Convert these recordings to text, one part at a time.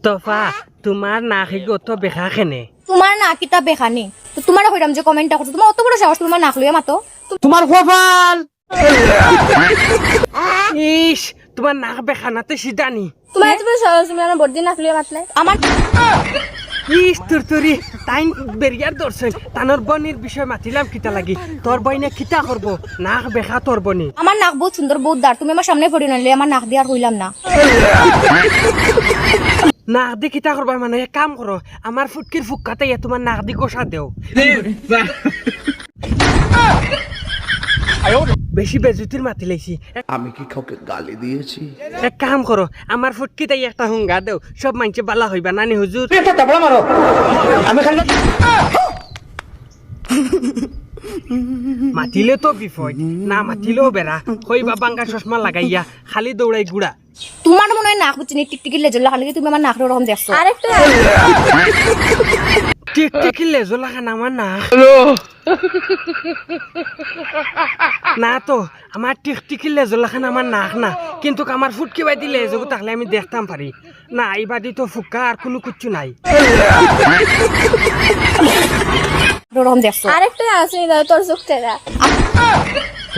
তোফা তোমার না খেয়ে অত বেখা খেনে তোমার না কিতা বেখানি তো তোমার কইরাম যে কমেন্টটা করছো তোমার অত বড় সাহস তোমার নাক লইয়া মাতো তোমার কপাল ইস তোমার নাক বেখানাতে সিদানি তোমার এত বড় সাহস তুমি আমার বড়দি নাক লইয়া মাতলে আমার ইস তুরতুরি তাই বেরিয়ার দর্শন তানোর বনির বিষয় মাতিলাম কিতা লাগি তোর বইনে কিতা করবো নাক বেখা তোর বনি আমার নাক বহুত সুন্দর বহুত দাঁড় তুমি আমার সামনে পড়ি নাইলে আমার নাক দিয়ে আর হইলাম না নাক দি কিতা করবা মানে এক কাম করো আমার ফুটকির ফুক্কাতে তোমার নাক দি গোসা দেও বেশি বেজুতির মাতি লাইছি আমি কি কাউকে গালি দিয়েছি? এক কাম করো আমার ফুটকিতে একটা হুঙ্গা দেও সব মাইনছে বালা হইবা নানি হুজুর মারো আমি খালি মাতিলে তো বিপদ না মাতিলেও বেড়া হইবা বাঙ্গা চশমা লাগাইয়া খালি দৌড়াই গুড়া তোমার মনে হয় নাক বুঝছি টিকটিকি লেজল লাগালে তুমি আমার নাক ওরকম দেখছো আরেকটা টিকটিকি লেজো লাগান আমার না না তো আমার টিকটিকি লেজো লাগান আমার নাক না কিন্তু আমার ফুটকি বাদি লেজো তাহলে আমি দেখতাম পারি না এই বাদি তো ফুক্কা আর কোনো কিচ্ছু নাই ওরকম দেখছো আরেকটা আছে তোর চোখ তেরা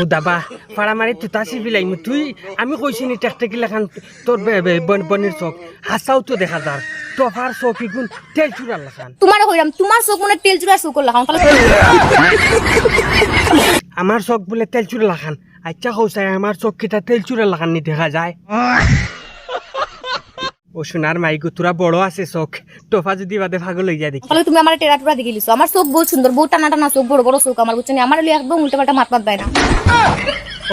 ও দাবা ফাড়ামারি তুতাসি বিলাইমু তুই আমি কইছি নি টেকটেকি লেখান তোর বনির চোখ হাসাও তো দেখা যার তোফার চোখ ইগুন তেল চুরার লেখান তোমার কইরাম তোমার চোখ মনে তেল চুরা চোখ লাগাম আমার চোখ বলে তেল চুরা লাখান আচ্ছা কৌসাই আমার চোখ কিটা তেল চুরা লাখান নি দেখা যায় ও সোনার মাইগু তোরা বড় আছে চোখ তোফা যদি বাদে ভাগল লইয়া দেখি তাহলে তুমি আমার টেরা টুরা দেখে লিছো আমার চোখ বহুত সুন্দর বহুত টানা টানা চোখ বড় বড় চোখ আমার বুঝছো আমার লিয়ে একদম উল্টা পাল্টা মাত দেয় না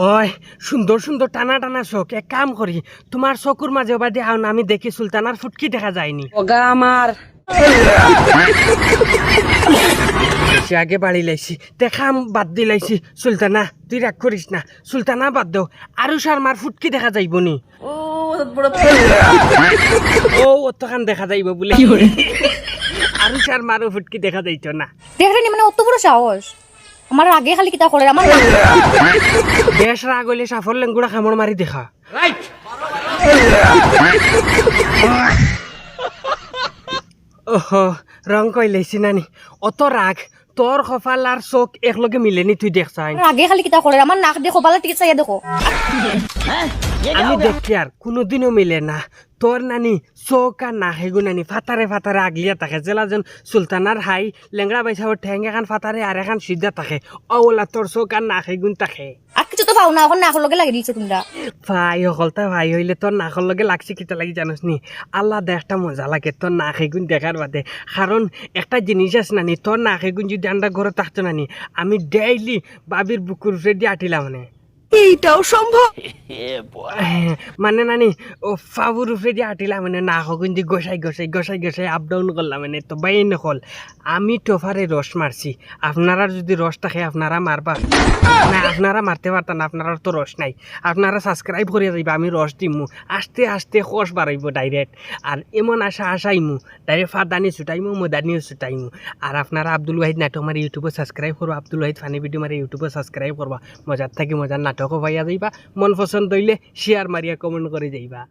ওই সুন্দর সুন্দর টানা টানা চোখ এক কাম করি তোমার চকুর মাঝে বাদে আও না আমি দেখি সুলতানার ফুটকি দেখা যায়নি ওগা আমার বেশি আগে বাড়ি লাইছি দেখা বাদ দি লাইছি সুলতানা তুই রাগ করিস না সুলতানা বাদ দেও আরো সারমার ফুটকি দেখা যাইব নি ও অতখান দেখা যাইব বলে আরো সারমারও ফুটকি দেখা যাইতো না দেখলে নি মানে অত বড় সাহস আমার আগে খালি কিতা করে আমার নাক বেশ রাগ হইলে সাফর লেঙ্গুড়া খামড় মারি দেখা ওহো রং কই লাইছি নানি অত রাগ তোর কপাল আর চোখ একলগে মিলেনি তুই দেখছাই আমার আগে খালি কিতা করে আমার নাক দেখো বালা টিকে চাইয়া দেখো আমি দেখি আর কোনোদিনও মিলে না তোর নানি চোখ আর না হেগু নানি ফাতারে ফাতারে আগলিয়া থাকে জেলাজন সুলতানার হাই লেংরা বাইসাবর ঠেং এখান ফাতারে আর এখন সিদ্ধা থাকে ওলা তোর চোখ আর না হেগুন থাকে আর কিছু তো পাও না এখন নাকের লগে লাগিয়ে দিয়েছো তোমরা ভাই সকলটা ভাই হইলে তোর নাকর লগে লাগছে কিতা লাগি জানোস নি আল্লাহ একটা মজা লাগে তোর না হেগুন দেখার বাদে কারণ একটা জিনিস আছে নানি তোর না হেগুন যদি আমরা ঘরে থাকতো নানি আমি ডেইলি বাবির বুকুর উপরে দিয়ে আটিলাম মানে এইটাও সম্ভব মানে নানি ও ফাবুর উপরে দিয়ে আটিলাম মানে না হগুন দিয়ে গোসাই আপ ডাউন করলাম মানে তো বাই নকল আমি টোফারে রস মারছি আপনারা যদি রস থাকে আপনারা মারবা না আপনারা মারতে পারতেন আপনারা তো রস নাই আপনারা সাবস্ক্রাইব করে যাইবা আমি রস দিমু আস্তে আস্তে খস বাড়াইব ডাইরেক্ট আর এমন আশাইমু ডাইরেক্ট ফাদানি ছুটাইমু মদানিও ছুটাইমু আর আপনারা আব্দুল ওয়াহিদ নাটক মারি ইউটিউবে সাবস্ক্রাইব করবো আব্দুল ওয়াহিদ ফানি ভিডিও মারি ইউটিউবে সাবস্ক্রাইব করবা মজার থাকি মজার নাটকও পাইয়া যাইবা মন পছন্দ হইলে শেয়ার মারিয়া কমেন্ট করে যাইবা।